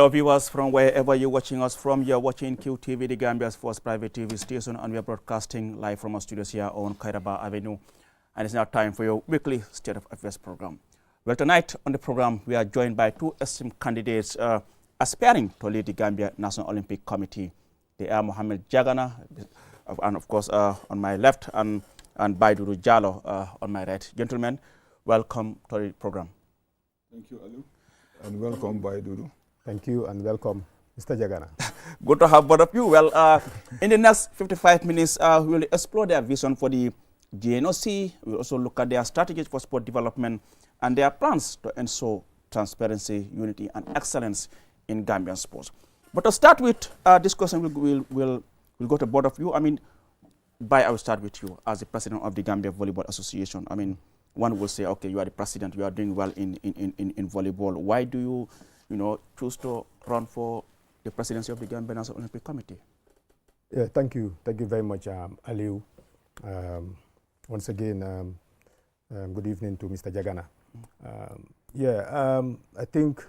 Hello viewers from wherever you're watching us from. You're watching QTV, the Gambia's first private TV station, and we are broadcasting live from our studios here on Kairaba Avenue. And it's now time for your weekly State of Affairs program. Well, tonight on the program, we are joined by two esteemed candidates aspiring to lead the Gambia National Olympic Committee. They are Mohamed Jagana, and of course on my left, and Baiduru Jallo on my right. Gentlemen, welcome to the program. Thank you, Alu, and welcome, Baiduru. Thank you and welcome, Mr. Jagana. Good to have both of you. Well, in the next 55 minutes, we will explore their vision for the GNOC. We'll also look at their strategies for sport development and their plans to ensure transparency, unity, and excellence in Gambian sports. But to start with discussion, we'll go to both of you. I mean, I will start with you as the president of the Gambia Volleyball Association. I mean, one will say, okay, you are the president, you are doing well in volleyball. Why do you choose to run for the presidency of the Gambia National Olympic Committee? Yeah, thank you. Thank you very much, Aliu. Once again, good evening to Mr. Jagana. I think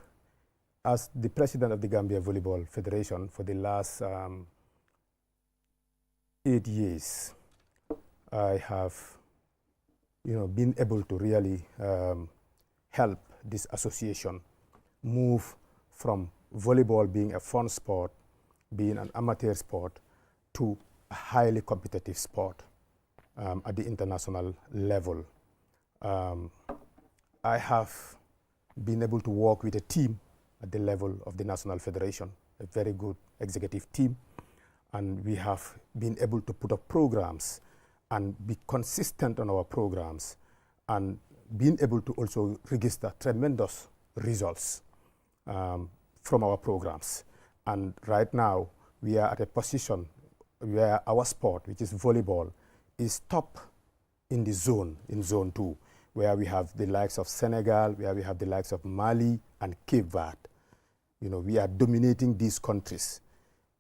as the president of the Gambia Volleyball Federation for the last 8 years, I have been able to really help this association move from volleyball being a fun sport, being an amateur sport, to a highly competitive sport at the international level. I have been able to work with a team at the level of the National Federation, a very good executive team, and we have been able to put up programs and be consistent on our programs, and being able to also register tremendous results from our programs. And right now, we are at a position where our sport, which is volleyball, is top in the zone, in Zone 2, where we have the likes of Senegal, where we have the likes of Mali and Cape Verde. We are dominating these countries,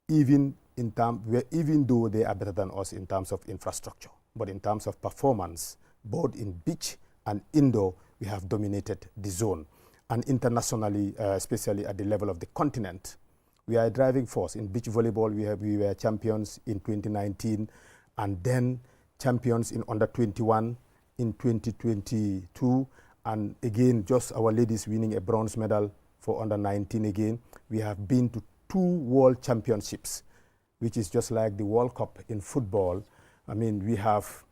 even though they are better than us in terms of infrastructure. But in terms of performance, both in beach and indoor, we have dominated the zone. And internationally, especially at the level of the continent, we are a driving force. In beach volleyball, we were champions in 2019, and then champions in under 21 in 2022, and again, just our ladies winning a bronze medal for under 19 again. We have been to 2 world championships, which is just like the World Cup in football. I mean, we have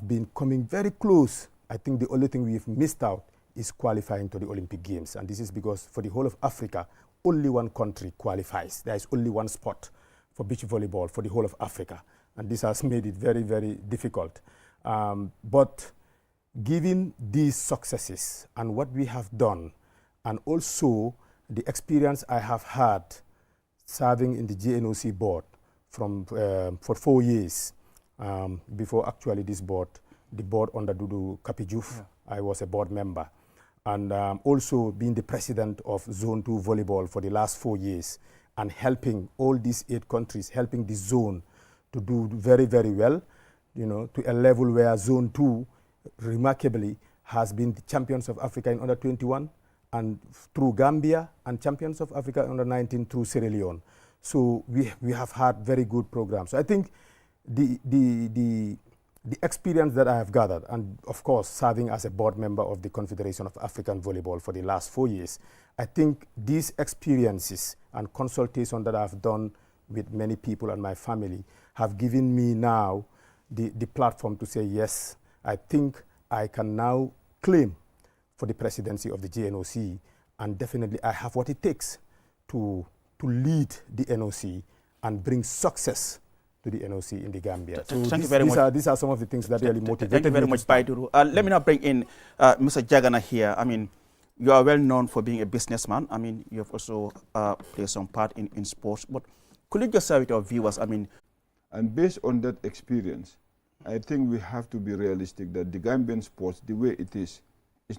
been coming very close. I think the only thing we've missed out is qualifying to the Olympic Games. And this is because for the whole of Africa, only one country qualifies. There is only one spot for beach volleyball for the whole of Africa. And this has made it very, very difficult. But given these successes and what we have done, and also the experience I have had serving in the GNOC board for 4 years, before actually this board, the board under Dudu Kapijuf, I was a board member. And also being the president of Zone 2 Volleyball for the last 4 years, and helping all these 8 countries, helping the zone to do very, very well, to a level where Zone 2, remarkably, has been the champions of Africa in under 21, and through Gambia, and champions of Africa under 19 through Sierra Leone. So we have had very good programs. So I think the experience that I have gathered, and of course serving as a board member of the Confederation of African Volleyball for the last 4 years, I think these experiences and consultation that I've done with many people and my family have given me now the platform to say, yes, I think I can now claim for the presidency of the GNOC, and definitely I have what it takes to lead the NOC and bring success to the NOC in the Gambia. So thank you very much. These are some of the things that really motivate me. Thank you very much, Baiduru. Let me now bring in Mr. Jagana here. I mean, you are well known for being a businessman. I mean, you have also played some part in sports. But could you just share with our viewers, I mean... And based on that experience, I think we have to be realistic that the Gambian sports, the way it is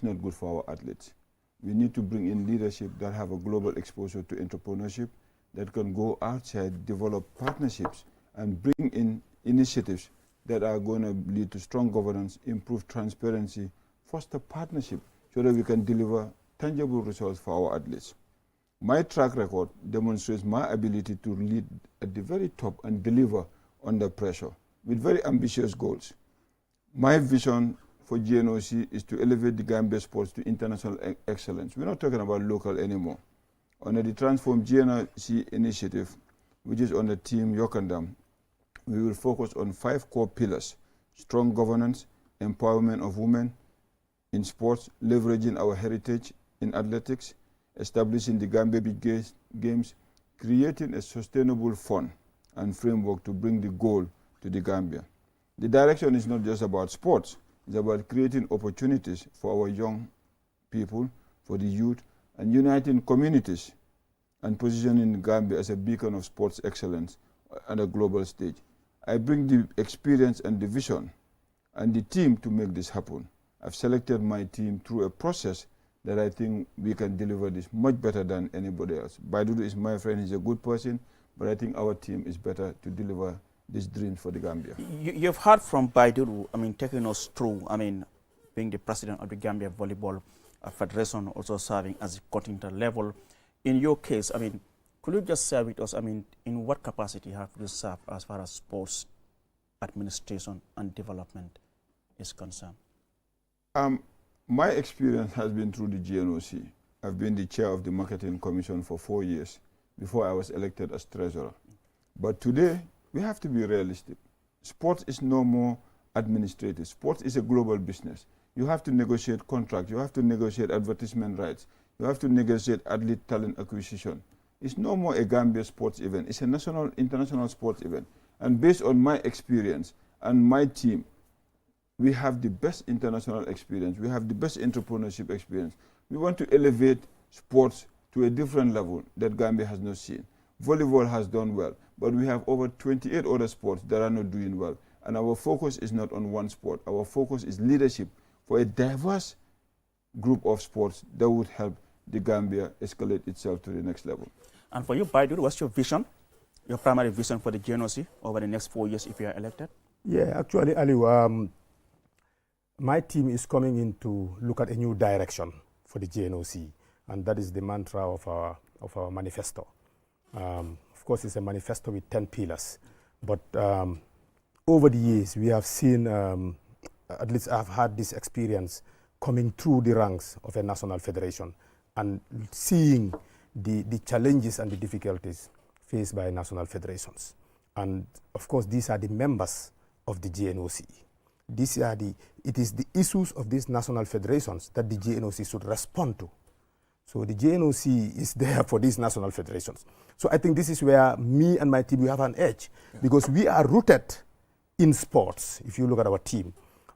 not good for our athletes. We need to bring in leadership that have a global exposure to entrepreneurship, that can go outside, develop partnerships, and bring in initiatives that are going to lead to strong governance, improve transparency, foster partnership, so that we can deliver tangible results for our athletes. My track record demonstrates my ability to lead at the very top and deliver under pressure with very ambitious goals. My vision for GNOC is to elevate the Gambia sports to international excellence. We're not talking about local anymore. Under the Transform GNOC initiative, which is on the team Yokandam, we will focus on 5 core pillars: strong governance, empowerment of women in sports, leveraging our heritage in athletics, establishing the Gambia Big Games, creating a sustainable fund and framework to bring the goal to the Gambia. The direction is not just about sports, it's about creating opportunities for our young people, for the youth, and uniting communities and positioning Gambia as a beacon of sports excellence on a global stage. I bring the experience and the vision and the team to make this happen. I've selected my team through a process that I think we can deliver this much better than anybody else. Baidudu is my friend, he's a good person, but I think our team is better to deliver this dream for the Gambia. You've heard from Baidudu, taking us through, being the president of the Gambia Volleyball Federation, also serving as a continental level. In your case, could you just share with us, in what capacity have you served as far as sports administration and development is concerned? My experience has been through the GNOC. I've been the chair of the Marketing Commission for 4 years before I was elected as treasurer. But today, we have to be realistic. Sports is no more administrative. Sports is a global business. You have to negotiate contracts. You have to negotiate advertisement rights. You have to negotiate athlete talent acquisition. It's no more a Gambia sports event. It's a national, international sports event. And based on my experience and my team, we have the best international experience. We have the best entrepreneurship experience. We want to elevate sports to a different level that Gambia has not seen. Volleyball has done well, but we have over 28 other sports that are not doing well. And our focus is not on one sport. Our focus is leadership for a diverse group of sports that would help the Gambia escalate itself to the next level. And for you, Baidudu, what's your vision, your primary vision for the GNOC over the next 4 years if you are elected? Yeah, actually, Aliu, my team is coming in to look at a new direction for the GNOC, and that is the mantra of our manifesto. Of course, it's a manifesto with 10 pillars, but over the years, we have seen, at least I've had this experience coming through the ranks of a national federation and seeing the challenges and the difficulties faced by national federations. And of course, these are the members of the GNOC. It is the issues of these national federations that the GNOC should respond to. So the GNOC is there for these national federations. So I think this is where me and my team, we have an edge, because we are rooted in sports, if you look at our team.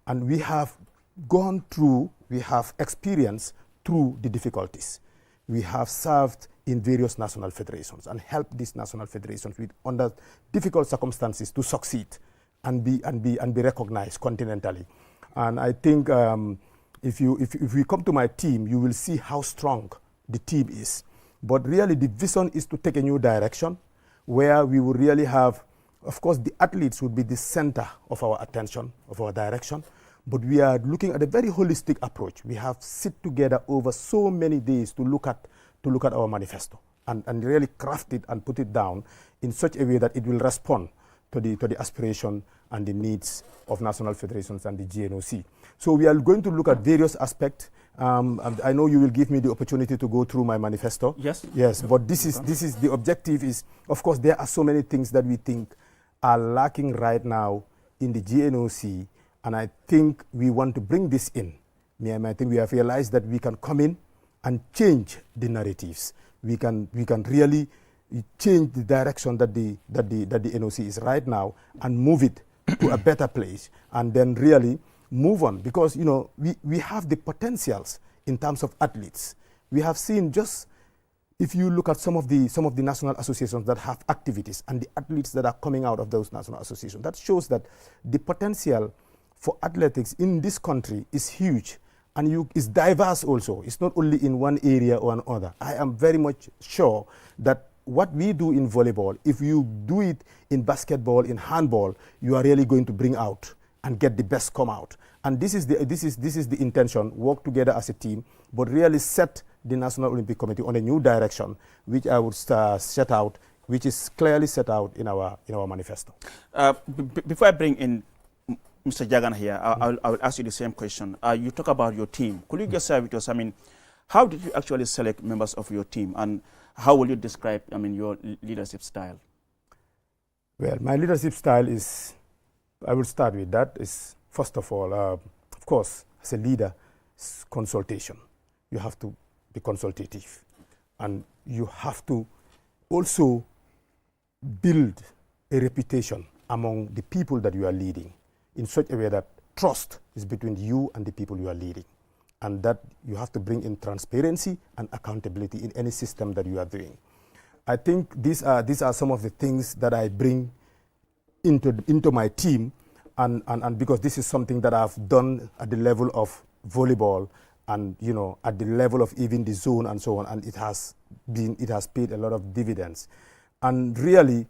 And we have gone through, we have experienced through the difficulties. We have served in various national federations and helped these national federations with under difficult circumstances to succeed and be recognized continentally. And I think if we come to my team, you will see how strong the team is. But really the vision is to take a new direction where we will really have, of course, the athletes would be the center of our attention, of our direction. But we are looking at a very holistic approach. We have sit together over so many days to look at our manifesto and really craft it and put it down in such a way that it will respond to the aspiration and the needs of national federations and the GNOC. So we are going to look at various aspects. And I know you will give me the opportunity to go through my manifesto. Yes. Yes, but this is the objective is, of course, there are so many things that we think are lacking right now in the GNOC, and I think we want to bring this in. I think we have realized that we can come in and change the narratives. We can really change the direction that the NOC is right now and move it to a better place, and then really move on, because we have the potentials in terms of athletes. We have seen, just if you look at some of the national associations that have activities and the athletes that are coming out of those national associations, that shows that the potential for athletics in this country is huge, and is diverse also. It's not only in one area or another. I am very much sure that what we do in volleyball, if you do it in basketball, in handball, you are really going to bring out and get the best come out. And this is the intention: work together as a team, but really set the National Olympic Committee on a new direction, which I would set out, which is clearly set out in our manifesto. Before I bring in Mr. Jagan here, I will ask you the same question. You talk about your team. Could you just share with us, I mean, how did you actually select members of your team, and how will you describe, I mean, your leadership style? Well, my leadership style is, I will start with that, is first of all, of course, as a leader, consultation. You have to be consultative, and you have to also build a reputation among the people that you are leading in such a way that trust is between you and the people you are leading, and that you have to bring in transparency and accountability in any system that you are doing. I think these are some of the things that I bring into my team, and because this is something that I've done at the level of volleyball and, you know, at the level of even the zone and so on, and it has paid a lot of dividends. And really,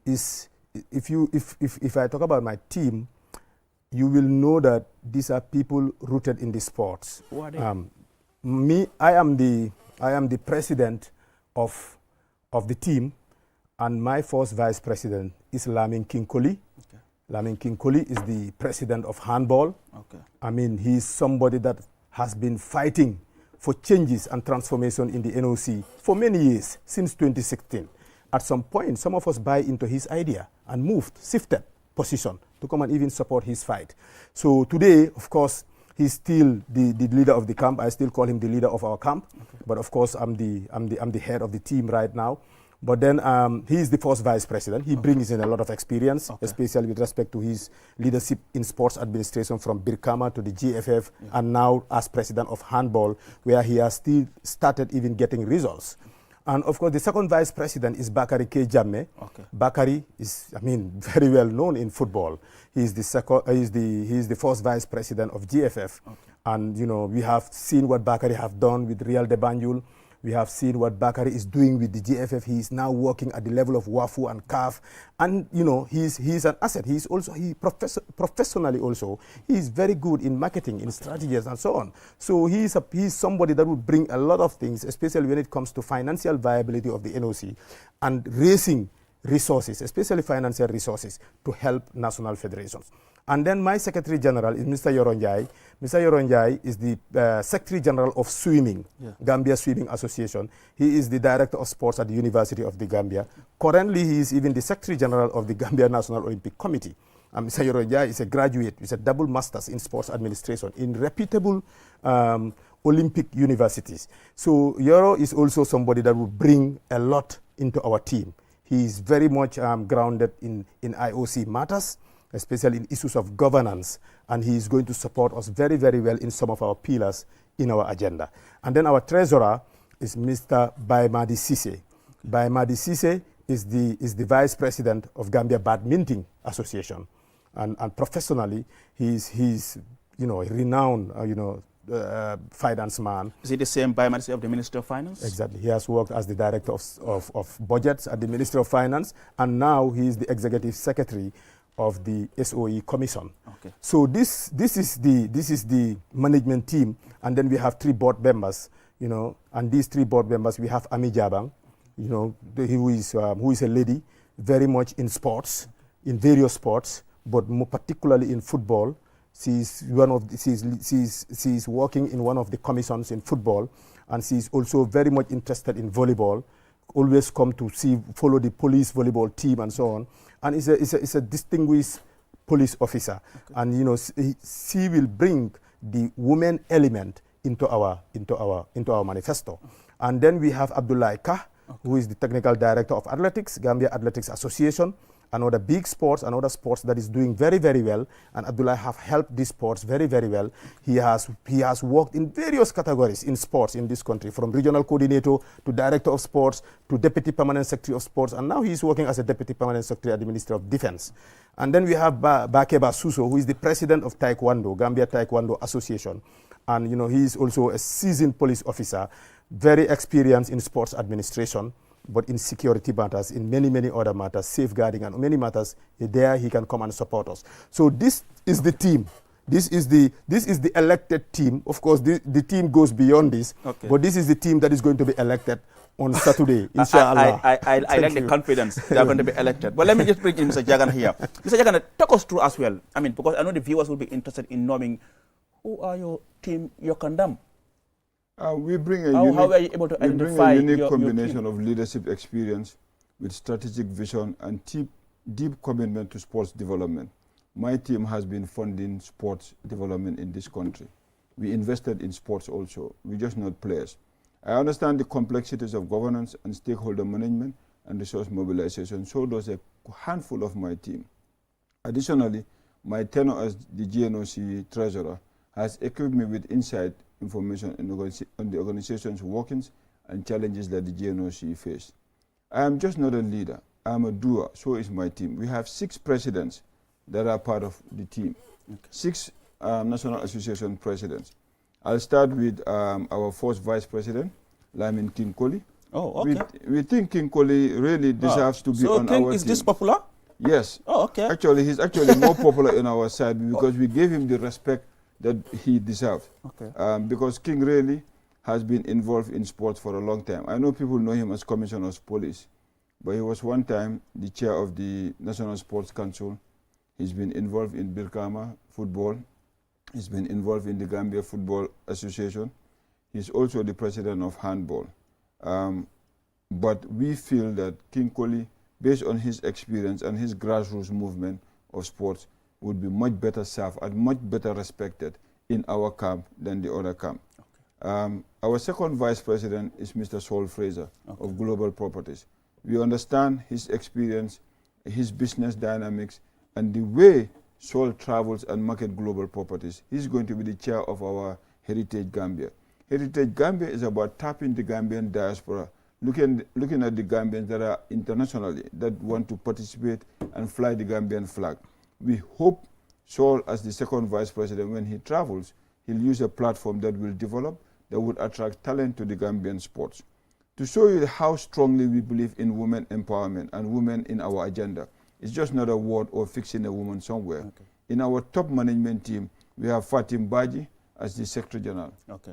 if I talk about my team, you will know that these are people rooted in the sports. Who are they? I am the president of the team, and my first vice president is Lamin Kinkoli. Okay. Lamin Kinkoli is the president of handball. Okay. I mean, he's somebody that has been fighting for changes and transformation in the NOC for many years, since 2016. At some point, some of us buy into his idea and shifted position to come and even support his fight. So today, of course, he's still the leader of the camp. I still call him the leader of our camp. Okay. But of course, I'm the head of the team right now. But then he is the first vice president. He brings in a lot of experience, especially with respect to his leadership in sports administration from Birkama to the GFF, and now as president of handball, where he has still started even getting results. And of course, the second vice president is Bakari K. Jammeh. Okay. Bakari is, I mean, very well known in football. He is the first vice president of GFF. Okay. And, you know, we have seen what Bakari have done with Real de Banjul. We have seen what Bakari is doing with the GFF. He is now working at the level of WAFU and CAF. And, you know, he's an asset. He's also, professionally also, he's very good in marketing, in strategies and so on. So he's somebody that will bring a lot of things, especially when it comes to financial viability of the NOC and raising resources, especially financial resources, to help national federations. And then my Secretary General is Mr. Yoronjai. Mr. Yoronjai is the Secretary General of Swimming, Gambia Swimming Association. He is the Director of Sports at the University of the Gambia. Currently, he is even the Secretary General of the Gambia National Olympic Committee. And Mr. Yoronjai is a graduate with a double master's in sports administration in reputable Olympic universities. So Yoro is also somebody that will bring a lot into our team. He is very much grounded in IOC matters, especially in issues of governance, and he is going to support us very, very well in some of our pillars in our agenda. And then our treasurer is Mr. Baimadi Sise. Baimadi Sise is the vice president of Gambia Badminton Association, and professionally he's you know, a renowned finance man. Is it the same Baimadi of the Ministry of Finance? Exactly. He has worked as the director of budgets at the Ministry of Finance, and now he is the executive secretary of the SOE Commission. Okay. So this is the management team, and then we have 3 board members, you know, and these 3 board members, we have Ami Jabang, you know, who is a lady, very much in sports, in various sports, but more particularly in football. She's working in one of the commissions in football, and she's also very much interested in volleyball. Always come to follow the police volleyball team and so on, and it's a distinguished police officer. Okay. And you know, she will bring the women element into our manifesto. Okay. And then we have Abdullah Kah, who is the technical director of athletics, Gambia Athletics Association, another big sports, another sports that is doing very, very well. And Abdullah have helped these sports very, very well. He has worked in various categories in sports in this country, from regional coordinator to director of sports to deputy permanent secretary of sports. And now he's working as a deputy permanent secretary at the Ministry of Defense. And then we have Bakeba Suso, who is the president of Taekwondo, Gambia Taekwondo Association. And you know, he is also a seasoned police officer, very experienced in sports administration, but in security matters, in many, many other matters, safeguarding and many matters, there he can come and support us. So this is the team. this is the elected team. Of course, the team goes beyond this, but this is the team that is going to be elected on Saturday, inshallah. I like the confidence they are going to be elected. But let me just bring in Mr. Jagan here. Mr. Jagan, talk us through as well. I mean, because I know the viewers will be interested in knowing who are your team, your condom. We bring a how are you able to identify unique combination of leadership experience with strategic vision and deep commitment to sports development. My team has been funding sports development in this country. We invested in sports also. We're just not players. I understand the complexities of governance and stakeholder management and resource mobilization. So does a handful of my team. Additionally, my tenure as the GNOC treasurer has equipped me with inside information on the organization's workings and challenges that the GNOC face. I am just not a leader. I am a doer. So is my team. We have 6 presidents that are part of the team. 6 National Association presidents. I'll start with our first vice president, Lamin King Koli. Oh, okay. We think King Koli really deserves to be on King, our is team. this popular? Yes. Oh, okay. Actually, he's actually more popular in our side because we gave him the respect that he deserves. Okay. Because King really has been involved in sports for a long time. I know people know him as Commissioner of Police, but he was one time the chair of the National Sports Council. He's been involved in Birkama football. He's been involved in the Gambia Football Association. He's also the president of handball. But we feel that King Koli, based on his experience and his grassroots movement of sports, would be much better served and much better respected in our camp than the other camp. Okay. Our second vice president is Mr. Saul Fraser of Global Properties. We understand his experience, his business dynamics, and the way Saul travels and market global properties. He's going to be the chair of our Heritage Gambia. Heritage Gambia is about tapping the Gambian diaspora, looking at the Gambians that are internationally, that want to participate and fly the Gambian flag. We hope Saul, as the second vice president, when he travels, he'll use a platform that will develop, that would attract talent to the Gambian sports. To show you how strongly we believe in women empowerment and women in our agenda, it's just not a word or fixing a woman somewhere. Okay. In our top management team, we have Fatim Baji as the Secretary General. Okay.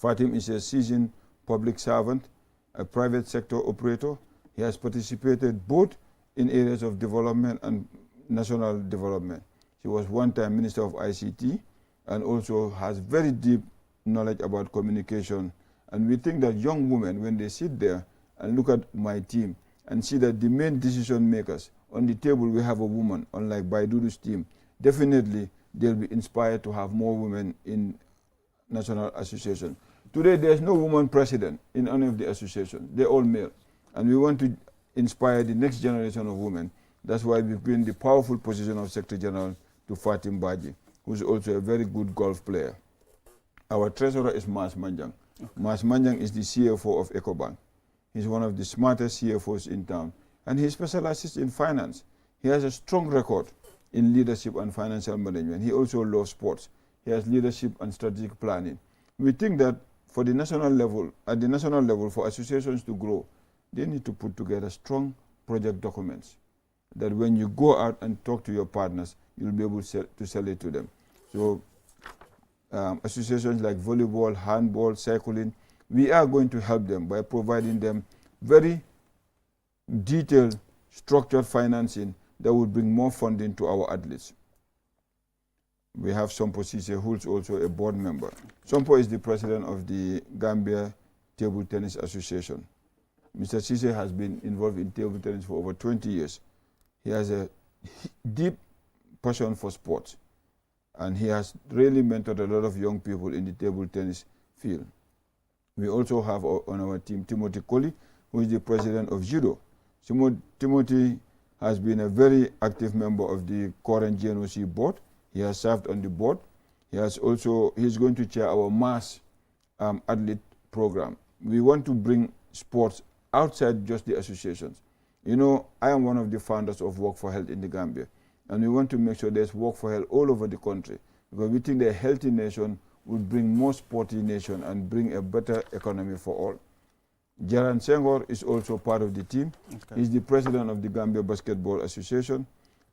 Fatim is a seasoned public servant, a private sector operator. He has participated both in areas of development and national development. He was one time Minister of ICT and also has very deep knowledge about communication. And we think that young women, when they sit there and look at my team and see that the main decision makers, on the table we have a woman, unlike Baidudu's team, definitely they'll be inspired to have more women in National Association. Today there's no woman president in any of the associations. They're all male. And we want to inspire the next generation of women. That's why we've given the powerful position of Secretary General to Fatim Baji, who's also a very good golf player. Our treasurer is Mas Manjang. Okay. Mas Manjang is the CFO of EcoBank. He's one of the smartest CFOs in town. And he specializes in finance. He has a strong record in leadership and financial management. He also loves sports. He has leadership and strategic planning. We think that for the national level, at the national level, for associations to grow, they need to put together strong project documents that when you go out and talk to your partners, you'll be able to sell it to them. So associations like volleyball, handball, cycling, we are going to help them by providing them very detailed, structured financing that will bring more funding to our athletes. We have Sompo Sise, who's also a board member. Sompo is the president of the Gambia Table Tennis Association. Mr. Sise has been involved in table tennis for over 20 years. He has a deep passion for sports, and he has really mentored a lot of young people in the table tennis field. We also have on our team Timothy Koli, who is the president of Judo. Timothy has been a very active member of the current GNOC board. He has served on the board. He's going to chair our mass athlete program. We want to bring sports outside just the associations. You know, I am one of the founders of Work for Health in the Gambia, and we want to make sure there's Work for Health all over the country, because we think that a healthy nation will bring more sporty nation and bring a better economy for all. Jaran Senghor is also part of the team. Okay. He's the president of the Gambia Basketball Association.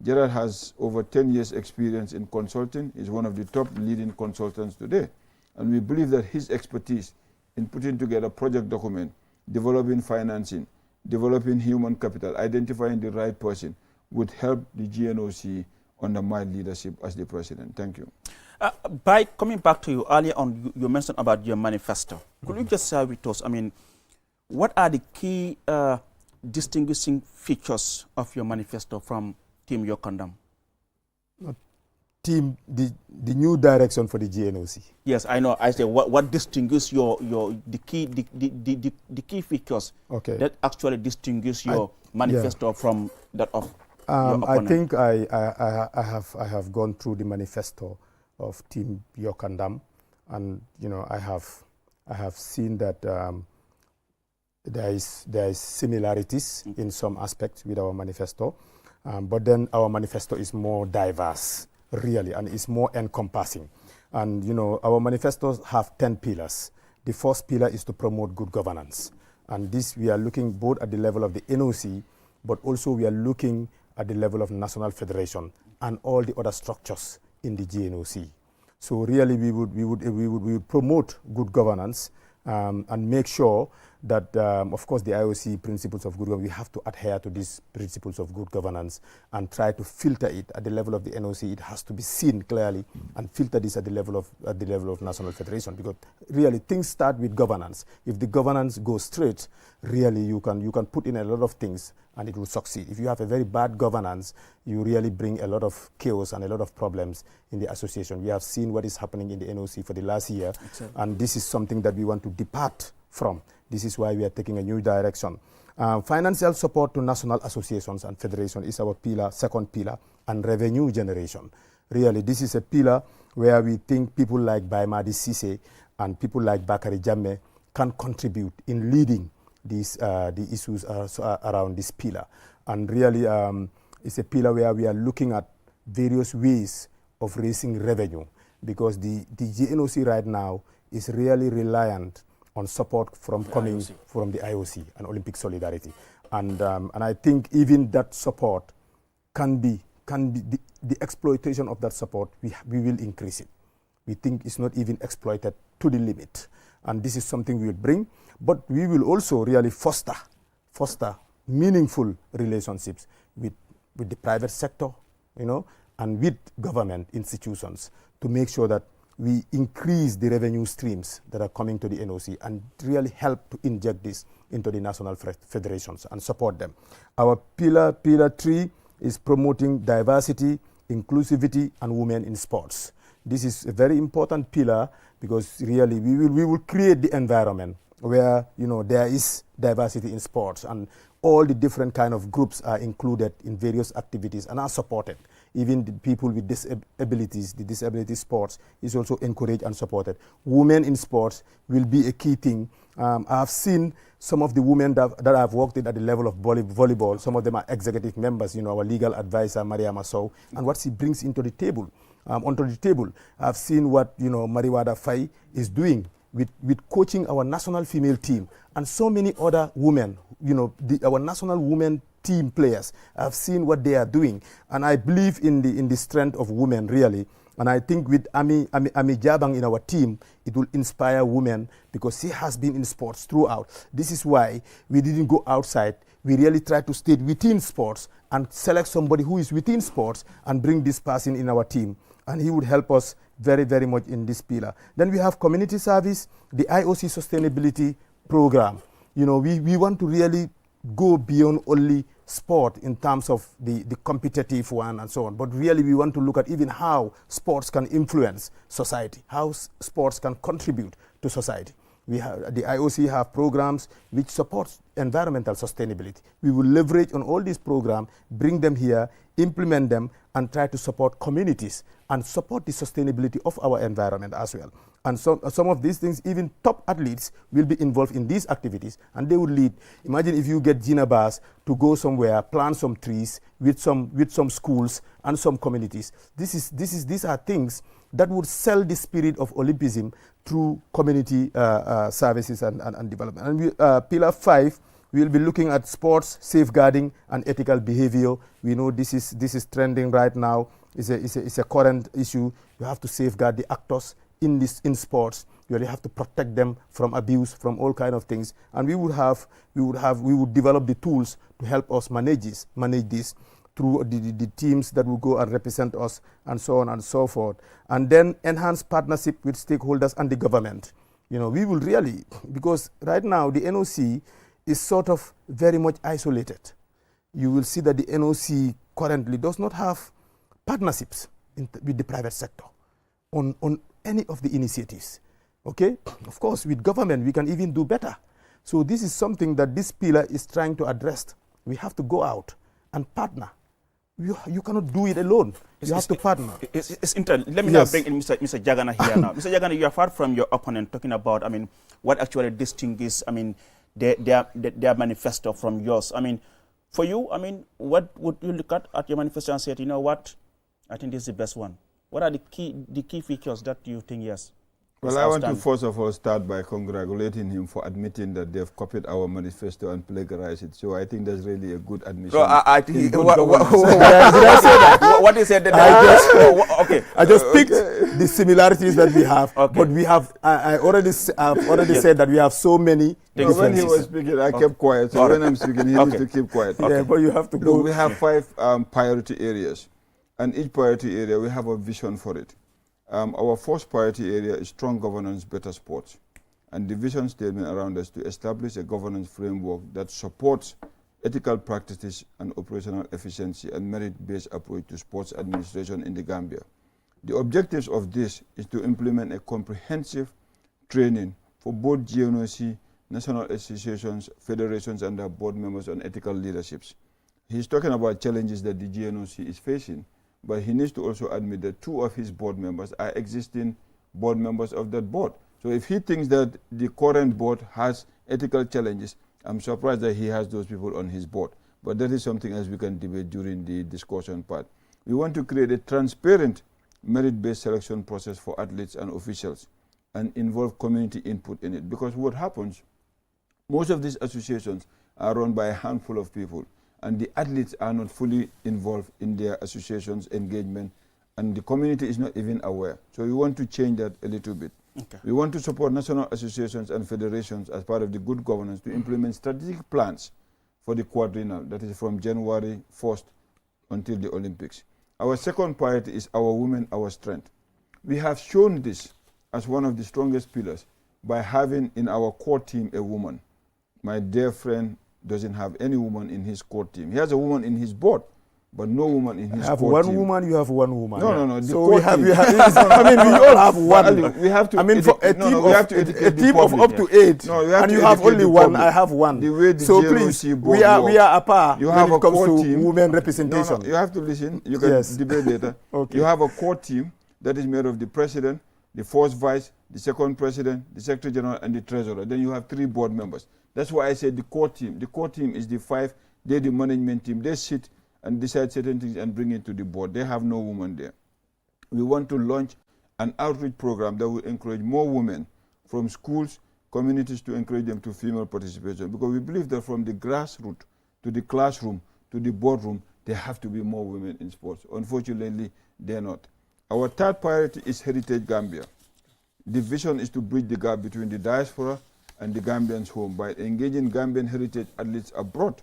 Gerard has over 10 years experience in consulting. He's one of the top leading consultants today. And we believe that his expertise in putting together project document, developing financing, developing human capital, identifying the right person would help the GNOC under my leadership as the president. Thank you. By coming back to you, earlier on, you mentioned about your manifesto. Could you just share with us, I mean, what are the key distinguishing features of your manifesto from Team Yokandam? Team, the new direction for the GNOC. Yes, I know. I say what distinguishes the key features that actually distinguish your manifesto from that of your opponent. I think I have gone through the manifesto of Team Yokandam, and I have seen that there is similarities in some aspects with our manifesto, but then our manifesto is more diverse, really, and it's more encompassing. And our manifestos have 10 pillars. The first pillar is to promote good governance, and this we are looking both at the level of the NOC, but also we are looking at the level of national federation and all the other structures in the GNOC. So really we would promote good governance and make sure that, of course, the IOC principles of good governance, we have to adhere to these principles of good governance and try to filter it at the level of the NOC. It has to be seen clearly and filter this at the level of national federation, because really things start with governance. If the governance goes straight, really you can put in a lot of things and it will succeed. If you have a very bad governance, you really bring a lot of chaos and a lot of problems in the association. We have seen what is happening in the NOC for the last year, and this is something that we want to depart from. This is why we are taking a new direction. Financial support to national associations and federations is our second pillar, and revenue generation. Really, this is a pillar where we think people like Baimadi Sise and people like Bakari Jammeh can contribute in leading the issues around this pillar. And really, it's a pillar where we are looking at various ways of raising revenue, because the GNOC right now is really reliant on support from the IOC and Olympic Solidarity, and I think even that support can be the exploitation of that support. We will increase it. We think it's not even exploited to the limit, and this is something we will bring. But we will also really foster meaningful relationships with the private sector, and with government institutions to make sure that we increase the revenue streams that are coming to the NOC and really help to inject this into the national federations and support them. Our pillar 3 is promoting diversity, inclusivity, and women in sports. This is a very important pillar, because really we will create the environment where there is diversity in sports, and all the different kind of groups are included in various activities and are supported. Even the people with disabilities, the disability sports is also encouraged and supported. Women in sports will be a key thing. I've seen some of the women that I've worked with at the level of volleyball. Some of them are executive members, our legal advisor, Maria Massow, and what she brings into the table, onto the table. I've seen what, Mariwada Fai is doing with coaching our national female team, and so many other women, our national women team players. I've seen what they are doing, and I believe in the strength of women, really. And I think with Ami Jabang in our team, it will inspire women, because she has been in sports throughout. This is why we didn't go outside. We really tried to stay within sports and select somebody who is within sports and bring this person in our team. And he would help us very, very much in this pillar. Then we have community service, the IOC sustainability program. We want to really go beyond only sport in terms of the competitive one and so on, but really we want to look at even how sports can influence society, how sports can contribute to society. The IOC have programs which support environmental sustainability. We will leverage on all these programs, bring them here, implement them, and try to support communities and support the sustainability of our environment as well. And some of these things, even top athletes will be involved in these activities, and they will lead. Imagine if you get Gina Bass to go somewhere, plant some trees with some schools and some communities. These are things that would sell the spirit of Olympism through community services and development. And pillar 5 We'll be looking at sports, safeguarding, and ethical behavior. We know this is trending right now. It's a current issue. You have to safeguard the actors in sports. You really have to protect them from abuse, from all kind of things. And we would develop the tools to help us manage this through the teams that will go and represent us, and so on and so forth. And then enhance partnership with stakeholders and the government. We will really, because right now the NOC is sort of very much isolated. You will see that the NOC currently does not have partnerships with the private sector on any of the initiatives. Okay? Of course, with government, we can even do better. So this is something that this pillar is trying to address. We have to go out and partner. You cannot do it alone. You have to partner. Let me now bring in Mr. Jagana here now. Mr. Jagana, you have heard from your opponent talking about, what actually distinguishes, their manifesto from yours. For you, what would you look at your manifesto and say, you know what, I think this is the best one? What are the key features that you think, yes? Well, I want to first of all start by congratulating him for admitting that they've copied our manifesto and plagiarized it. So I think that's really a good admission. So I think did I say that? What is it? I just picked the similarities that we have, but we have. I already said that we have so many. No, when he was speaking, I kept quiet. So when I'm speaking, he needs to keep quiet. Yeah, but you have to go. Look, we have 5 priority areas, and each priority area we have a vision for it. Our first priority area is strong governance, better sports. And the vision statement around us to establish a governance framework that supports ethical practices and operational efficiency and merit-based approach to sports administration in the Gambia. The objectives of this is to implement a comprehensive training for both GNOC, national associations, federations, and their board members on ethical leaderships. He's talking about challenges that the GNOC is facing, but he needs to also admit that 2 of his board members are existing board members of that board. So if he thinks that the current board has ethical challenges, I'm surprised that he has those people on his board. But that is something else we can debate during the discussion part. We want to create a transparent merit-based selection process for athletes and officials and involve community input in it. Because what happens, most of these associations are run by a handful of people, and the athletes are not fully involved in their association's engagement, and the community is not even aware. So we want to change that a little bit. Okay. We want to support national associations and federations as part of the good governance to implement strategic plans for the quadrennial, that is from January 1st until the Olympics. Our second priority is our women, our strength. We have shown this as one of the strongest pillars by having in our core team a woman. My dear friend doesn't have any woman in his core team. He has a woman in his board, but no woman in his core team. I have one woman, you have one woman. No. So we have we all have one. We have to. For a team of up to 8, and you have only one. I have one. So please, we are apart when it comes to women representation. You have to listen. You can debate later. You have a core team that is made of the president, the first vice, the second president, the secretary general, and the treasurer. Then you have 3 board members. That's why I said the core team. The core team is the 5. They're the management team. They sit and decide certain things and bring it to the board. They have no woman there. We want to launch an outreach program that will encourage more women from schools, communities, to encourage them to female participation. Because we believe that from the grassroots to the classroom to the boardroom, there have to be more women in sports. Unfortunately, they're not. Our third priority is Heritage Gambia. The vision is to bridge the gap between the diaspora and the Gambians home by engaging Gambian heritage athletes abroad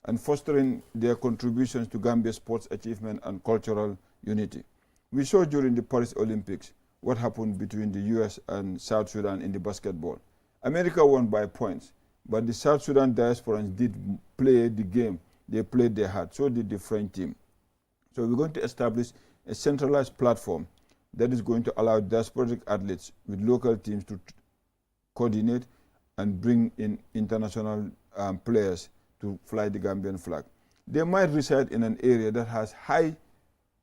and fostering their contributions to Gambia's sports achievement and cultural unity. We saw during the Paris Olympics what happened between the US and South Sudan in the basketball. America won by points, but the South Sudan diasporans did play the game. They played their heart. So did the French team. So we're going to establish a centralized platform that is going to allow diasporic athletes with local teams to coordinate and bring in international players to fly the Gambian flag. They might reside in an area that has high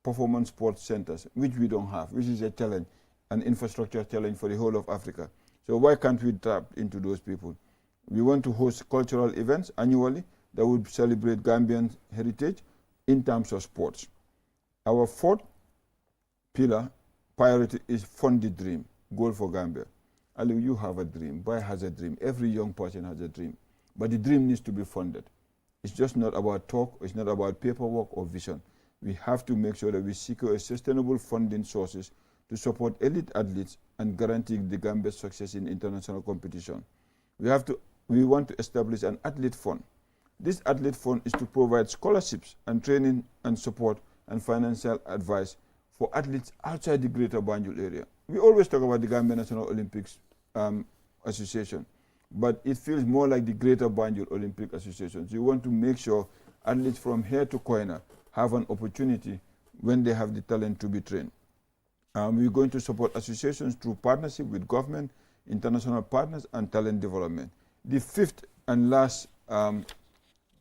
performance sports centers, which we don't have, which is a challenge, an infrastructure challenge for the whole of Africa. So why can't we tap into those people? We want to host cultural events annually that would celebrate Gambian heritage in terms of sports. Our fourth pillar priority is fund the dream, goal for Gambia. Ali, you have a dream. Boy has a dream. Every young person has a dream. but the dream needs to be funded. It's just not about talk, it's not about paperwork or vision. We have to make sure that we secure sustainable funding sources to support elite athletes and guarantee the Gambia's success in international competition. We want to establish an athlete fund. This athlete fund is to provide scholarships and training and support and financial advice for athletes outside the Greater Banjul area. We always talk about the Gambia National Olympics Association, but it feels more like the Greater Banjul Olympic Association. So we want to make sure athletes from here to Koina have an opportunity when they have the talent to be trained. We're going to support associations through partnership with government, international partners, and talent development. The fifth and last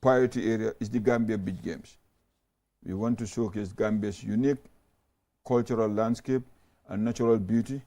priority area is the Gambia Beach Games. We want to showcase Gambia's unique cultural landscape and natural beauty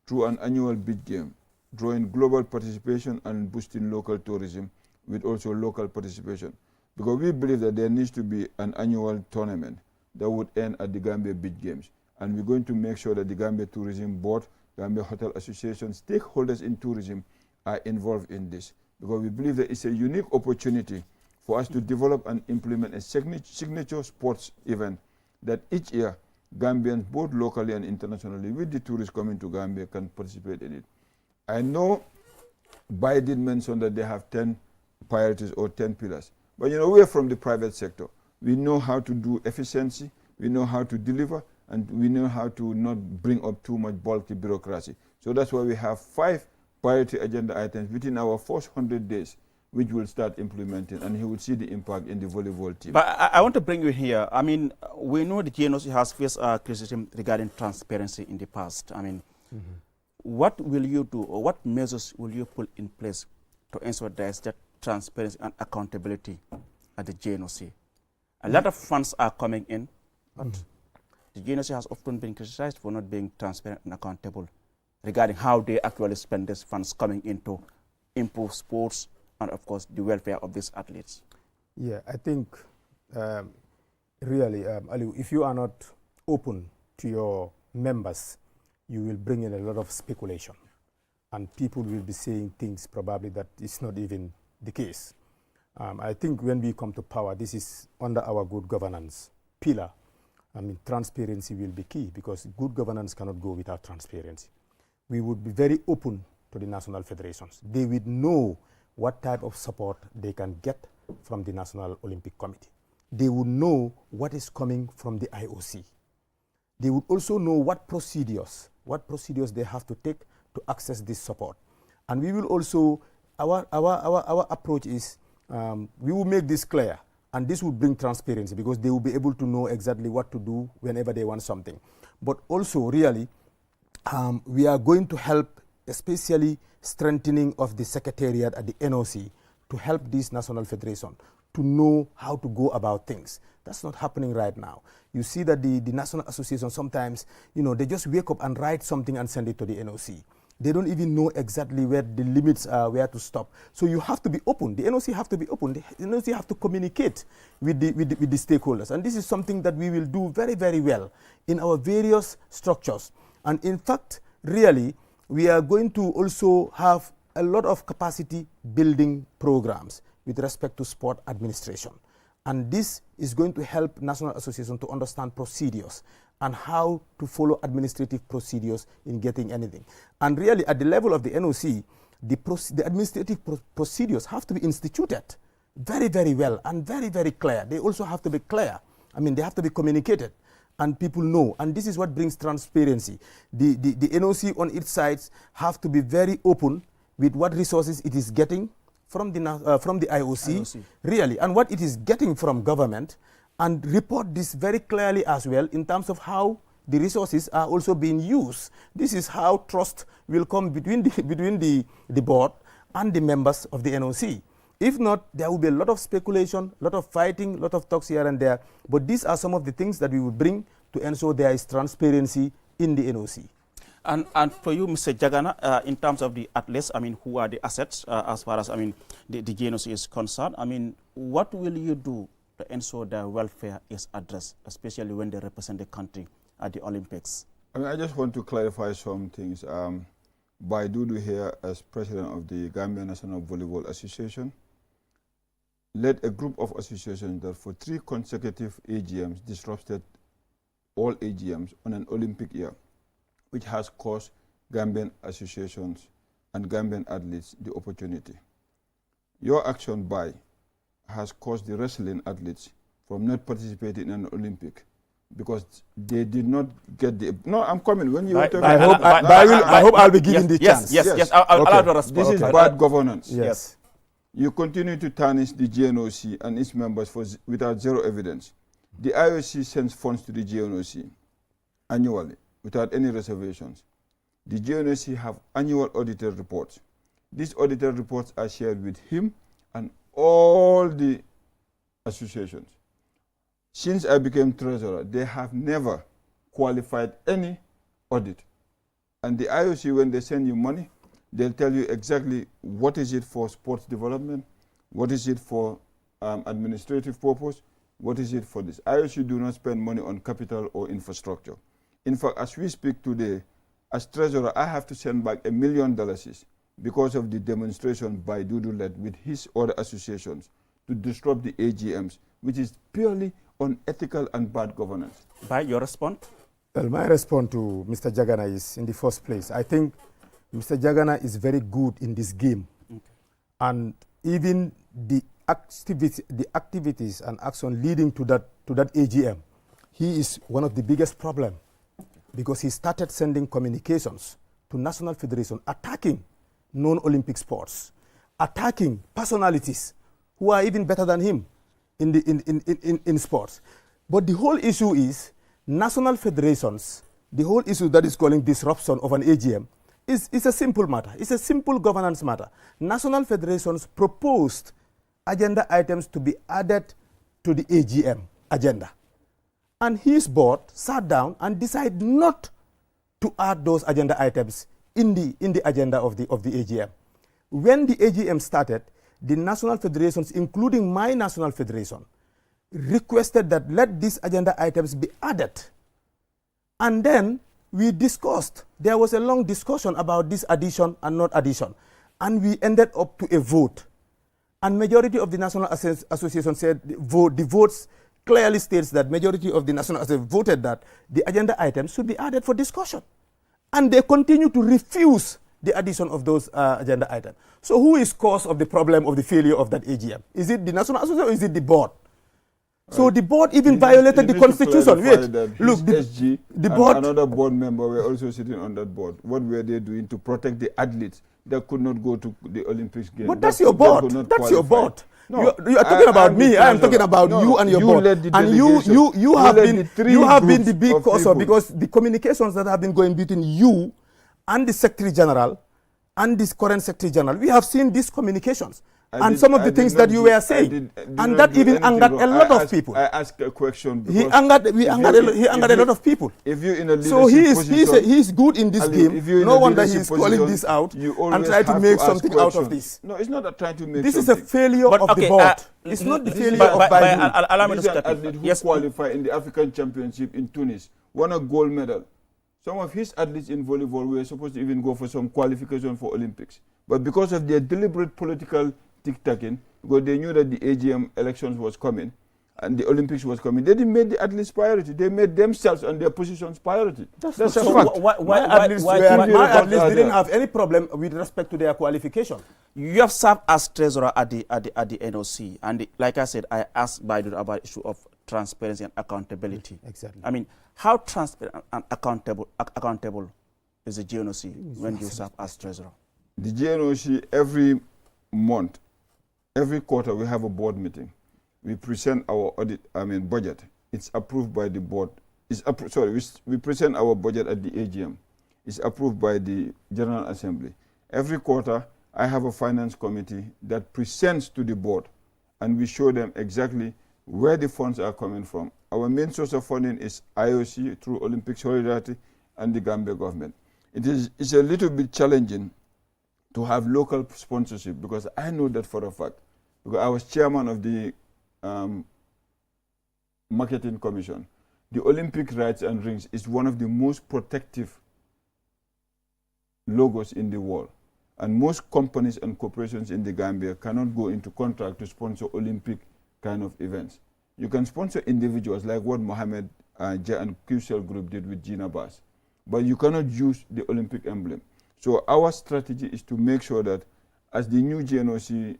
through an annual beach game, drawing global participation and boosting local tourism with also local participation. Because we believe that there needs to be an annual tournament that would end at the Gambia Beach Games. And we're going to make sure that the Gambia Tourism Board, Gambia Hotel Association, stakeholders in tourism are involved in this. Because we believe that it's a unique opportunity for us to develop and implement a signature sports event that each year Gambians, both locally and internationally, with the tourists coming to Gambia, can participate in it. I know Bai did mention that they have 10 priorities or 10 pillars. But you know, we're from the private sector. We know how to do efficiency, we know how to deliver, and we know how to not bring up too much bulky bureaucracy. So that's why we have 5 priority agenda items within our first 100 days, which we'll start implementing, and he will see the impact in the volleyball team. But I want to bring you here. I mean, we know the GNOC has faced criticism regarding transparency in the past. I mean, what will you do, or what measures will you put in place to ensure there is that transparency and accountability at the GNOC? A lot of funds are coming in, but the GNOC has often been criticized for not being transparent and accountable regarding how they actually spend these funds coming in to improve sports and, of course, the welfare of these athletes. Yeah, I think really, Ali, if you are not open to your members, you will bring in a lot of speculation, and people will be saying things probably that is not even the case. I think when we come to power, this is under our good governance pillar. I mean, transparency will be key, because good governance cannot go without transparency. We would be very open to the national federations. They would know what type of support they can get from the National Olympic Committee. They would know what is coming from the IOC. They would also know what procedures they have to take to access this support. And we will also, our approach is, we will make this clear, and this will bring transparency, because they will be able to know exactly what to do whenever they want something. But also, really, we are going to help, especially strengthening of the secretariat at the NOC, to help this national federation to know how to go about things. That's not happening right now. You see that the national association sometimes, you know, they just wake up and write something and send it to the NOC. They don't even know exactly where the limits are, where to stop. So you have to be open. The NOC have to be open. The NOC have to communicate with the stakeholders. And this is something that we will do very, very well in our various structures. And in fact, really, we are going to also have a lot of capacity building programs with respect to sport administration. And this is going to help National Association to understand procedures and how to follow administrative procedures in getting anything. And really, at the level of the NOC, the administrative procedures have to be instituted very, very well and very, very clear. They also have to be clear. I mean, they have to be communicated, and people know. And this is what brings transparency. The NOC on its sides have to be very open with what resources it is getting from the IOC, really, and what it is getting from government, and report this very clearly as well in terms of how the resources are also being used. This is how trust will come between the board and the members of the NOC. If not, there will be a lot of speculation, a lot of fighting, a lot of talks here and there. But these are some of the things that we will bring to ensure there is transparency in the NOC. And for you, Mr. Jagana, in terms of the athletes, I mean, who are the assets as far as, I mean, the GNOC is concerned? I mean, what will you do to ensure their welfare is addressed, especially when they represent the country at the Olympics? I mean, I just want to clarify some things. By Dudu here as president of the Gambia National Volleyball Association, led a group of associations that for 3 consecutive AGMs disrupted all AGMs on an Olympic year, which has cost Gambian associations and Gambian athletes the opportunity. Your action has caused the wrestling athletes from not participating in an Olympic because they did not get the... No, I'm coming. When you were talking... I hope I'll be given the chance. Yes. I'll have to respond. This is bad governance. Yes. You continue to tarnish the GNOC and its members without zero evidence. The IOC sends funds to the GNOC annually without any reservations. The GNOC have annual audited reports. These audited reports are shared with him and all the associations. Since I became treasurer, they have never qualified any audit. And the IOC, when they send you money, they'll tell you exactly what is it for sports development, what is it for administrative purpose, what is it for this. IOC do not spend money on capital or infrastructure. In fact, as we speak today, as treasurer, I have to send back $1 million because of the demonstration by Dudu-led with his other associations to disrupt the AGMs, which is purely unethical and bad governance. By your response? Well, my response to Mr. Jagana is, in the first place, I think Mr. Jagana is very good in this game. Okay. And even the activities and action leading to that AGM, he is one of the biggest problems because he started sending communications to national federation attacking non-Olympic sports, attacking personalities who are even better than him in sports. But the whole issue is national federations, the whole issue that is calling disruption of an AGM is a simple matter. It's a simple governance matter. National federations proposed agenda items to be added to the AGM agenda. And his board sat down and decided not to add those agenda items in the agenda of the AGM. When the AGM started, the national federations, including my national federation, requested that let these agenda items be added. And then we discussed. There was a long discussion about this addition and not addition. And we ended up to a vote. And majority of the National Association said the votes clearly states that majority of the National Association voted that the agenda items should be added for discussion. And they continue to refuse the addition of those agenda items. So who is cause of the problem of the failure of that AGM? Is it the National Association or is it the board? So the board even violated the constitution. Wait, look, the board... And another board member were also sitting on that board. What were they doing to protect the athletes that could not go to the Olympics games? But that's your board. That's your board. No, you are talking about me. I am talking about you and your board. And you have been the big cause because the communications that have been going between you and the Secretary General and this current Secretary General, we have seen these communications. And some of the things that you were saying, and that even angered a lot of people. I asked a question. He angered a lot of people. If you in a so he's good in this game. No wonder he's calling this out and trying to make something out of this. No, it's not a trying to make. This is a failure of the board. It's not the failure of Biden. Allow me to step in. Who qualify in the African Championship in Tunis, won a gold medal. Some of his athletes in volleyball were supposed to even go for some qualification for Olympics, but because of their deliberate political tic-tacking, because they knew that the AGM elections was coming and the Olympics was coming, they didn't make the athletes priority. They made themselves and their positions priority. That's a fact. My athletes didn't have any problem with respect to their qualification. You have served as treasurer at the NOC, and like I said, I asked Biden about the issue of transparency and accountability. Exactly. I mean, how transparent and accountable is the GNOC when you serve as treasurer? The GNOC every month, every quarter, we have a board meeting. We present our budget. It's approved by the board. We present our budget at the AGM. It's approved by the General Assembly. Every quarter, I have a finance committee that presents to the board, and we show them exactly where the funds are coming from. Our main source of funding is IOC through Olympic Solidarity and the Gambia government. It's a little bit challenging to have local sponsorship because I know that for a fact. Because I was chairman of the Marketing Commission. The Olympic Rights and Rings is one of the most protective logos in the world. And most companies and corporations in the Gambia cannot go into contract to sponsor Olympic kind of events. You can sponsor individuals like what Mohammed and QCell Group did with Gina Bass, but you cannot use the Olympic emblem. So our strategy is to make sure that as the new GNOC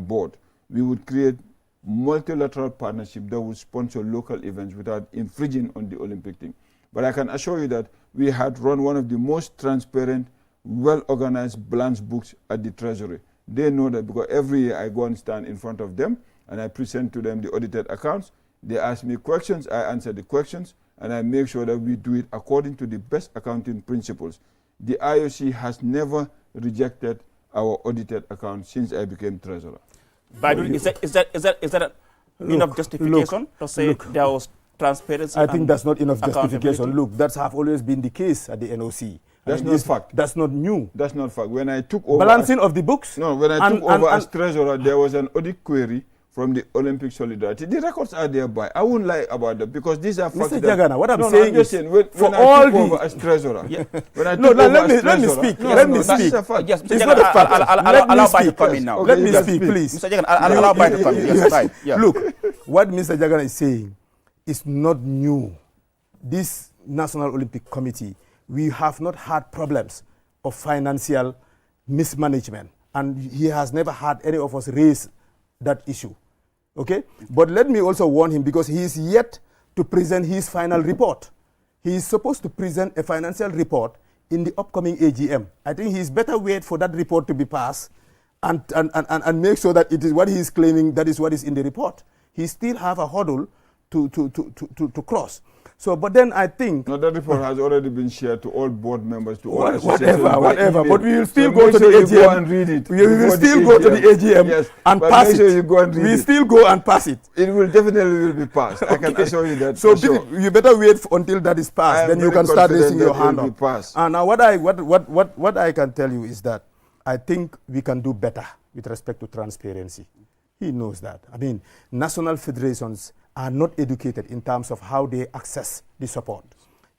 board, we would create multilateral partnership that would sponsor local events without infringing on the Olympic thing. But I can assure you that we had run one of the most transparent, well-organized balance books at the Treasury. They know that because every year I go and stand in front of them and I present to them the audited accounts. They ask me questions, I answer the questions, and I make sure that we do it according to the best accounting principles. The IOC has never rejected our audited accounts since I became treasurer. But is that enough justification to say there was transparency? I think that's not enough justification. Look, that's have always been the case at the NOC. That's not fact. That's not new. That's not fact. When I took over... Balancing of the books? No, when I took over as treasurer, there was an audit query from the Olympic Solidarity. The records are thereby. I wouldn't lie about that because these are facts. Mr. Jagana, what I'm saying is, when I took over as treasurer, when I took over let me speak. Let me speak. Yes, Mr. Jagana, allow by to come in now. Let me speak, please. Mr. Jagana, allow by to come in. Yes, right. Yeah. Look, what Mr. Jagana is saying is not new. This National Olympic Committee, we have not had problems of financial mismanagement, and he has never had any of us raise that issue. Okay? But let me also warn him, because he is yet to present his final report. He is supposed to present a financial report in the upcoming AGM. I think he's better wait for that report to be passed and make sure that it is what he is claiming, that is what is in the report. He still have a hurdle to cross. So, but then I think... No, that report has already been shared to all board members, to all whatever. But we will still go to the AGM. Go and read it. We will still go to the AGM and pass it. You go and read we still go and pass it. It will definitely be passed. I can assure you that. So you better wait until that is passed. Then you can start raising your hand up. And now what I can tell you is that I think we can do better with respect to transparency. He knows that. I mean, national federations are not educated in terms of how they access the support.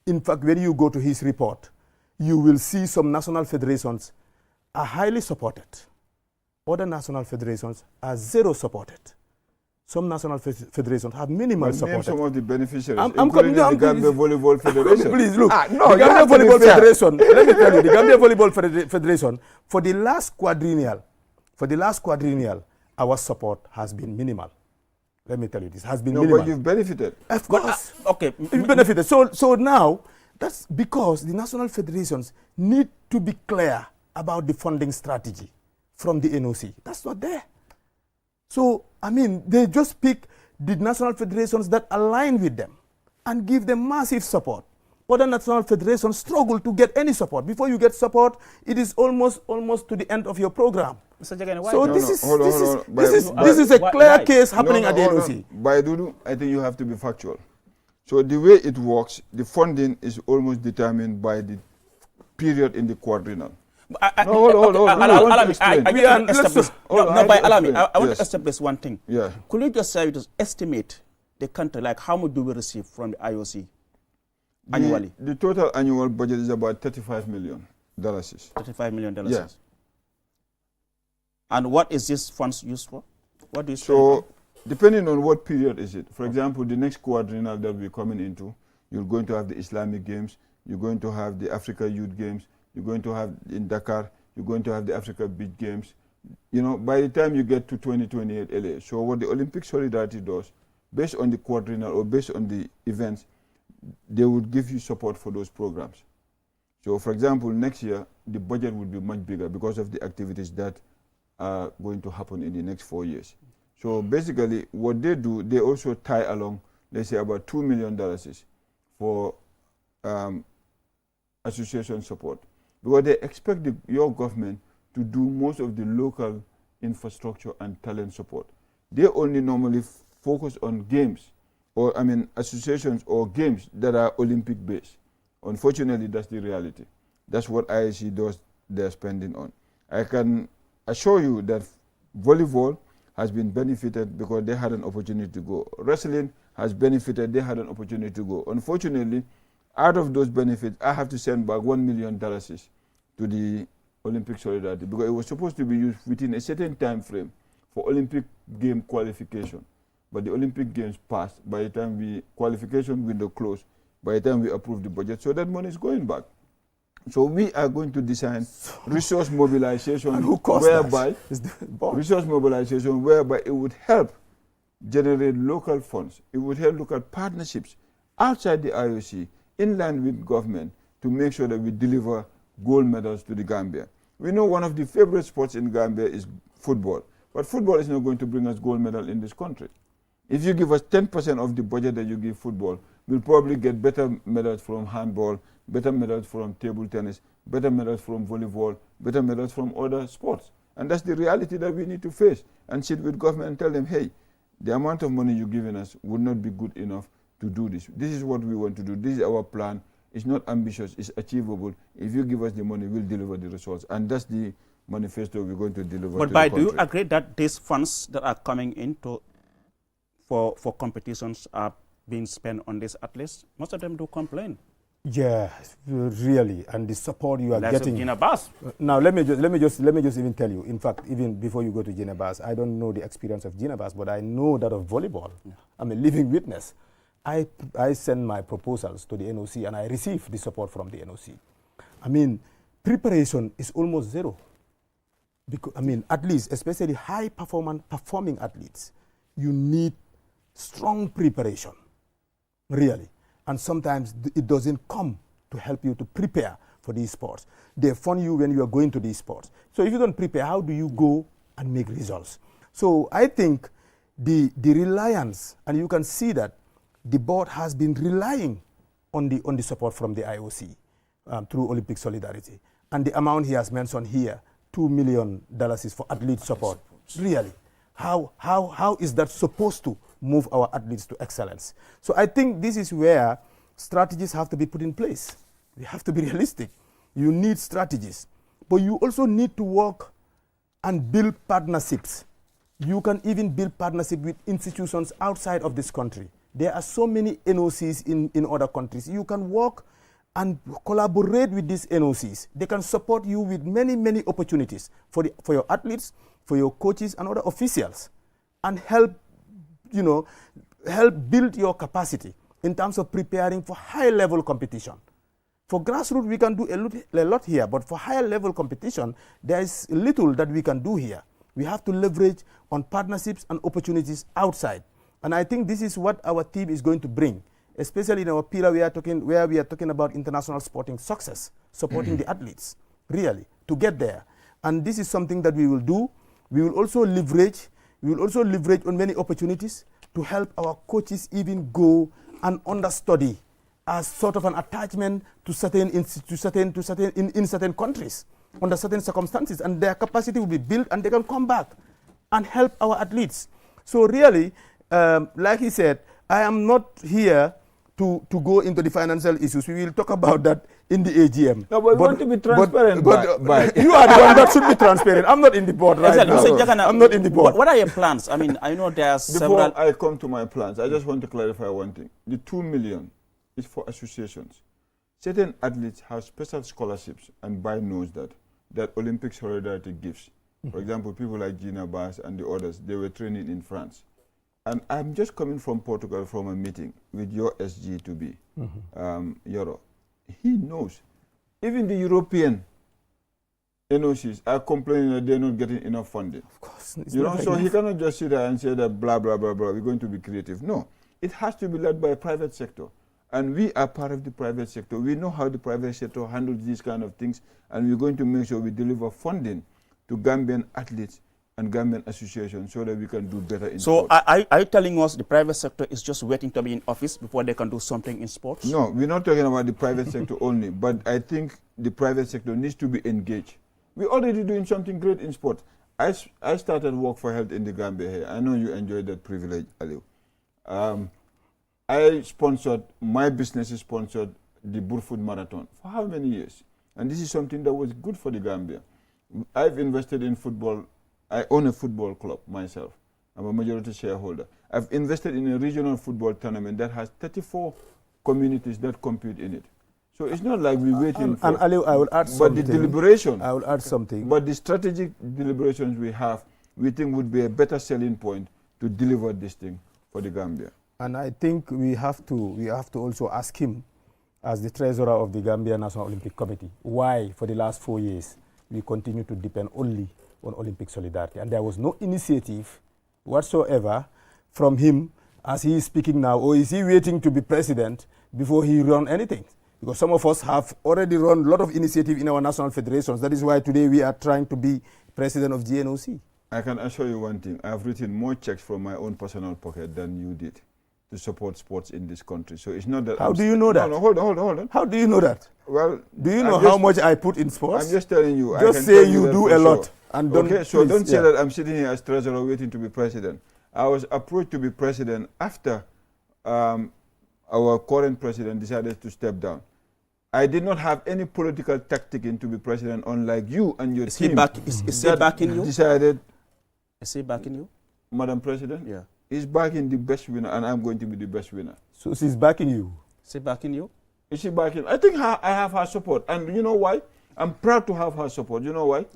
In fact, when you go to his report, you will see some national federations are highly supported. Other national federations are zero supported. Some national federations have minimal support. Name some of the beneficiaries, I'm coming down. The Gambia Volleyball Federation. Please look, no, the Gambia Volleyball Federation, let me tell you, the Gambia Volleyball Federation, for the last quadrennial, our support has been minimal. Let me tell you, this has been minimal. But you've benefited. Of course. Okay. You've benefited. So now, that's because the national federations need to be clear about the funding strategy from the NOC. That's not there. So, I mean, they just pick the national federations that align with them and give them massive support. Other national federations struggle to get any support. Before you get support, it is almost to the end of your program. Mr. Jagana, why? So this is a clear case happening at the NOC. By Dudu, I think you have to be factual. So the way it works, the funding is almost determined by the period in the quadrennial. Hold on. I want to establish one thing. Yeah. Could you just estimate the country, like how much do we receive from the IOC annually? The total annual budget is about $35 million. $35 million. Yeah. And what is this funds used for? What do you So, depending on what period is it. For example, the next quadrennial that we're coming into, you're going to have the Islamic Games, you're going to have the Africa Youth Games, you're going to have in Dakar, you're going to have the Africa Beach Games. You know, by the time you get to 2028 LA, so what the Olympic Solidarity does, based on the quadrennial or based on the events, they would give you support for those programs. So, for example, next year, the budget would be much bigger because of the activities that are going to happen in the next 4 years. So basically, what they do, they also tie along, let's say, about $2 million for association support. Because they expect your government to do most of the local infrastructure and talent support. They only normally focus on games, or associations or games that are Olympic-based. Unfortunately, that's the reality. That's what IOC does their spending on. I can assure you that volleyball has been benefited because they had an opportunity to go. Wrestling has benefited, they had an opportunity to go. Unfortunately, out of those benefits, I have to send back $1 million to the Olympic solidarity, because it was supposed to be used within a certain time frame for Olympic game qualification. But the Olympic Games passed by the time the qualification window closed, by the time we approved the budget, so that money is going back. So we are going to design resource mobilization whereby it would help generate local funds. It would help look at partnerships outside the IOC, in line with government, to make sure that we deliver gold medals to the Gambia. We know one of the favorite sports in Gambia is football, but football is not going to bring us gold medal in this country. If you give us 10% of the budget that you give football, we'll probably get better medals from handball, better medals from table tennis, better medals from volleyball, better medals from other sports. And that's the reality that we need to face and sit with government and tell them, hey, the amount of money you're giving us would not be good enough to do this. This is what we want to do. This is our plan. It's not ambitious. It's achievable. If you give us the money, we'll deliver the results. And that's the manifesto we're going to deliver to the country. But do you agree that these funds that are coming into for competitions are being spent on these athletes? Most of them do complain. Yeah, really, and the support you are getting. Gina Bass. Now let me just even tell you. In fact, even before you go to Gina Bass, I don't know the experience of Gina Bass, but I know that of volleyball. Yeah. I'm a living witness. I send my proposals to the NOC and I receive the support from the NOC. I mean, preparation is almost zero. Because I mean, athletes, especially high performing athletes, you need strong preparation, really. And sometimes it doesn't come to help you to prepare for these sports. They fund you when you are going to these sports. So if you don't prepare, how do you go and make results? So I think the reliance, and you can see that the board has been relying on the support from the IOC through Olympic Solidarity. And the amount he has mentioned here, $2 million is for athlete support. Really, how is that supposed to move our athletes to excellence? So I think this is where strategies have to be put in place. We have to be realistic. You need strategies, but you also need to work and build partnerships. You can even build partnership with institutions outside of this country. There are so many NOCs in other countries. You can work and collaborate with these NOCs. They can support you with many, many opportunities for your athletes, for your coaches and other officials, and help build your capacity in terms of preparing for high-level competition. For grassroots, we can do a lot here, but for higher-level competition, there is little that we can do here. We have to leverage on partnerships and opportunities outside. And I think this is what our team is going to bring, especially in our pillar where we are talking about international sporting success, supporting the athletes, really, to get there. And this is something that we will do. We will also leverage on many opportunities to help our coaches even go and understudy as sort of an attachment to certain countries under certain circumstances, and their capacity will be built and they can come back and help our athletes. So really, like he said, I am not here to go into the financial issues. We will talk about that in the AGM. No, but we want to be transparent. But you are the one that should be transparent. I'm not in the board right now. I'm not in the board. What are your plans? I mean, I know there are several... Before I come to my plans, I just want to clarify one thing. The 2 million is for associations. Certain athletes have special scholarships, and by knows that Olympic Solidarity gives. For example, people like Gina Bass and the others, they were training in France. And I'm just coming from Portugal from a meeting with your SG to be, Yoro. He knows. Even the European NOCs are complaining that they're not getting enough funding. Of course. So he cannot just sit there and say that blah, blah, blah, blah, we're going to be creative. No, it has to be led by a private sector. And we are part of the private sector. We know how the private sector handles these kind of things, and we're going to make sure we deliver funding to Gambian athletes and Gambian associations so that we can do better in sports. So are you telling us the private sector is just waiting to be in office before they can do something in sports? No, we're not talking about the private sector only, but I think the private sector needs to be engaged. We're already doing something great in sports. I started Work for Health in the Gambia here. I know you enjoyed that privilege, Aliu. My business sponsored the Burfoot Marathon for how many years? And this is something that was good for the Gambia. I've invested in football. I own a football club myself. I'm a majority shareholder. I've invested in a regional football tournament that has 34 communities that compete in it. So it's not like we're waiting for... And Ali, I will add but something. the deliberation... I will add something. But the strategic deliberations we have, we think would be a better selling point to deliver this thing for the Gambia. And I think we have to also ask him, as the treasurer of the Gambia National Olympic Committee, why for the last 4 years we continue to depend only on Olympic solidarity. And there was no initiative whatsoever from him as he is speaking now, or is he waiting to be president before he run anything? Because some of us have already run a lot of initiative in our national federations. That is why today we are trying to be president of GNOC. I can assure you one thing. I have written more checks from my own personal pocket than you did to support sports in this country. So it's not that... How do you know that? No, hold on. How do you know that? Well... Do you know how much I put in sports? I'm just telling you. Just say you do a lot. And don't, okay, so don't say that I'm sitting here as treasurer waiting to be president. I was approached to be president after our current president decided to step down. I did not have any political tactic in to be president, unlike you and your team. Is he backing you? Decided. Is he backing you? Madam President? Yeah. He's backing the best winner, and I'm going to be the best winner. So she's backing you? Is he backing you? Is she backing? I think I have her support. And you know why? I'm proud to have her support. You know why?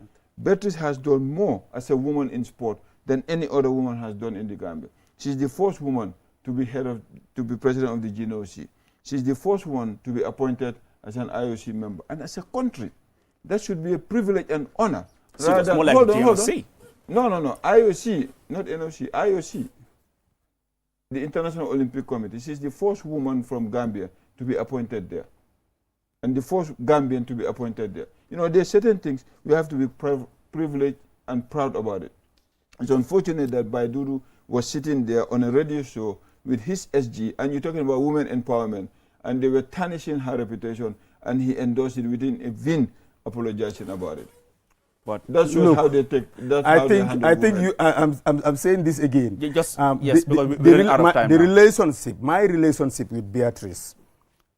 Beatrice has done more as a woman in sport than any other woman has done in the Gambia. She's the first woman to be president of the GNOC. She's the first one to be appointed as an IOC member. And as a country, that should be a privilege and honor. So it's more like GNOC. No. IOC, not NOC, IOC. The International Olympic Committee. She's the first woman from Gambia to be appointed there. And the first Gambian to be appointed there. You know, there's certain things we have to be privileged and proud about it. It's unfortunate that Baidudu was sitting there on a radio show with his SG, and you're talking about women empowerment, and they were tarnishing her reputation, and he endorsed it within a vein, apologizing about it. But that shows how they take. That's how they handle women. I'm saying this again. Yes, because we're out of time. The relationship, my relationship with Beatrice,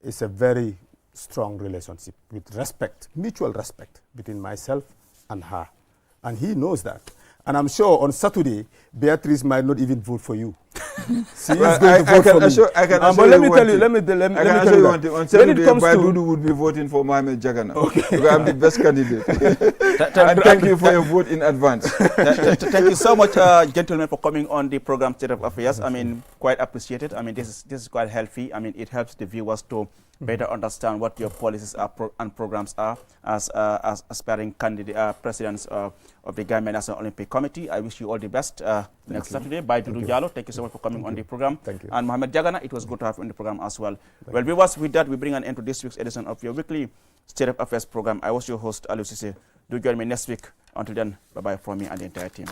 is a very strong relationship with respect, mutual respect between myself and her, and he knows that. And I'm sure on Saturday, Beatrice might not even vote for you. She is going to vote for me. But let me tell you, let me tell you one thing. On Saturday, Baidudu would be voting for Mohamed Jagana. Okay. Because I'm the best candidate. And thank you for your vote in advance. Thank you so much, gentlemen, for coming on the program State of Affairs. I mean, quite appreciated. I mean, this is quite healthy. I mean, it helps the viewers to better understand what your policies are and programs are as aspiring presidents of the Gambia National Olympic Committee. I wish you all the best next Saturday. Baidudu Jallow, thank you so much for coming on the program. Thank you. And Mohamed Jagana, it was good to have you on the program as well. Well, viewers, with that, we bring an end to this week's edition of your weekly State of Affairs program. I was your host, Aliou Cissé. Do join me next week. Until then, bye-bye from me and the entire team.